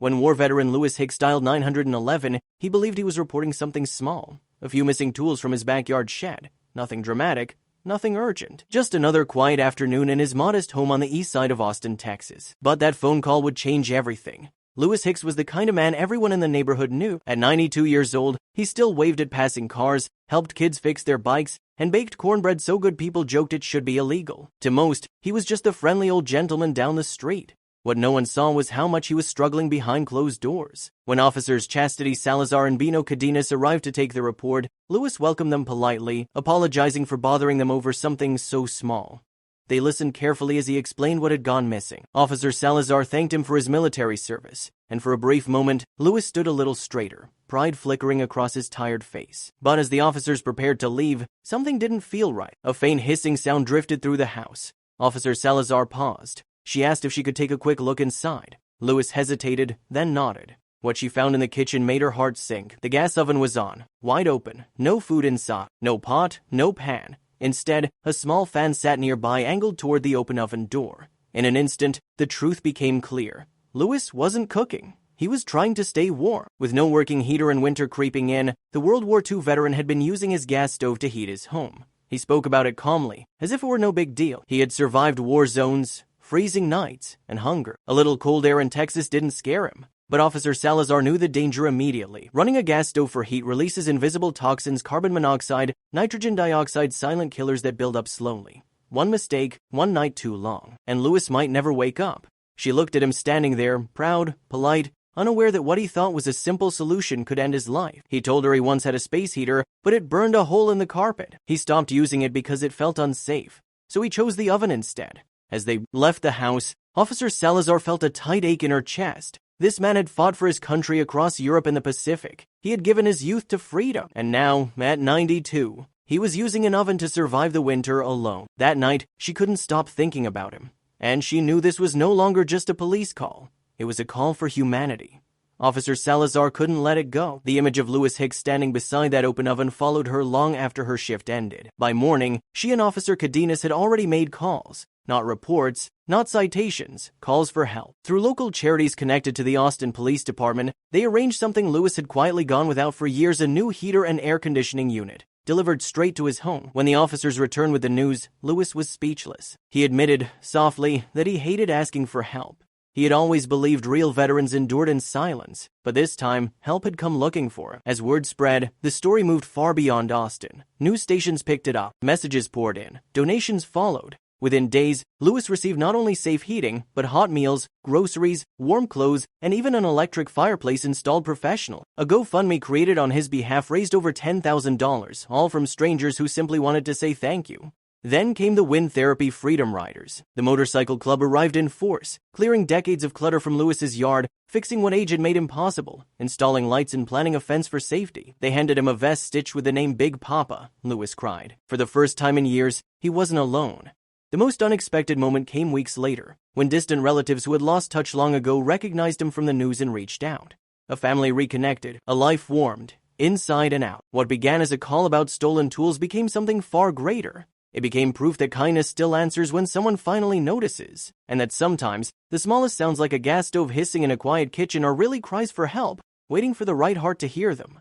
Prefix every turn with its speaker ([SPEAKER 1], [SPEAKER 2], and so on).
[SPEAKER 1] When war veteran Lewis Hicks dialed 911, he believed he was reporting something small. A few missing tools from his backyard shed. Nothing dramatic, nothing urgent. Just another quiet afternoon in his modest home on the east side of Austin, Texas. But that phone call would change everything. Lewis Hicks was the kind of man everyone in the neighborhood knew. At 92 years old, he still waved at passing cars, helped kids fix their bikes, and baked cornbread so good people joked it should be illegal. To most, he was just a friendly old gentleman down the street. What no one saw was how much he was struggling behind closed doors. When officers Chastity Salazar and Bino Cadenas arrived to take the report, Lewis welcomed them politely, apologizing for bothering them over something so small. They listened carefully as he explained what had gone missing. Officer Salazar thanked him for his military service, and for a brief moment, Lewis stood a little straighter, pride flickering across his tired face. But as the officers prepared to leave, something didn't feel right. A faint hissing sound drifted through the house. Officer Salazar paused. She asked if she could take a quick look inside. Lewis hesitated, then nodded. What she found in the kitchen made her heart sink. The gas oven was on, wide open, no food inside, no pot, no pan. Instead, a small fan sat nearby, angled toward the open oven door. In an instant, the truth became clear. Lewis wasn't cooking. He was trying to stay warm. With no working heater and winter creeping in, the World War II veteran had been using his gas stove to heat his home. He spoke about it calmly, as if it were no big deal. He had survived war zones, freezing nights, and hunger. A little cold air in Texas didn't scare him. But Officer Salazar knew the danger immediately. Running a gas stove for heat releases invisible toxins, carbon monoxide, nitrogen dioxide, silent killers that build up slowly. One mistake, one night too long, and Lewis might never wake up. She looked at him standing there, proud, polite, unaware that what he thought was a simple solution could end his life. He told her he once had a space heater, but it burned a hole in the carpet. He stopped using it because it felt unsafe, so he chose the oven instead. As they left the house, Officer Salazar felt a tight ache in her chest. This man had fought for his country across Europe and the Pacific. He had given his youth to freedom. And now, at 92, he was using an oven to survive the winter alone. That night, she couldn't stop thinking about him. And she knew this was no longer just a police call. It was a call for humanity. Officer Salazar couldn't let it go. The image of Lewis Hicks standing beside that open oven followed her long after her shift ended. By morning, she and Officer Cadenas had already made calls. Not reports, not citations, calls for help. Through local charities connected to the Austin Police Department, they arranged something Lewis had quietly gone without for years: a new heater and air conditioning unit, delivered straight to his home. When the officers returned with the news, Lewis was speechless. He admitted, softly, that he hated asking for help. He had always believed real veterans endured in silence, but this time, help had come looking for him. As word spread, the story moved far beyond Austin. News stations picked it up, messages poured in, donations followed. Within days, Lewis received not only safe heating, but hot meals, groceries, warm clothes, and even an electric fireplace installed professionally. A GoFundMe created on his behalf raised over $10,000, all from strangers who simply wanted to say thank you. Then came the Wind Therapy Freedom Riders. The motorcycle club arrived in force, clearing decades of clutter from Lewis's yard, fixing what age had made impossible, installing lights and planning a fence for safety. They handed him a vest stitched with the name Big Papa, Lewis cried. For the first time in years, he wasn't alone. The most unexpected moment came weeks later, when distant relatives who had lost touch long ago recognized him from the news and reached out. A family reconnected, a life warmed, inside and out. What began as a call about stolen tools became something far greater. It became proof that kindness still answers when someone finally notices, and that sometimes the smallest sounds, like a gas stove hissing in a quiet kitchen, are really cries for help, waiting for the right heart to hear them.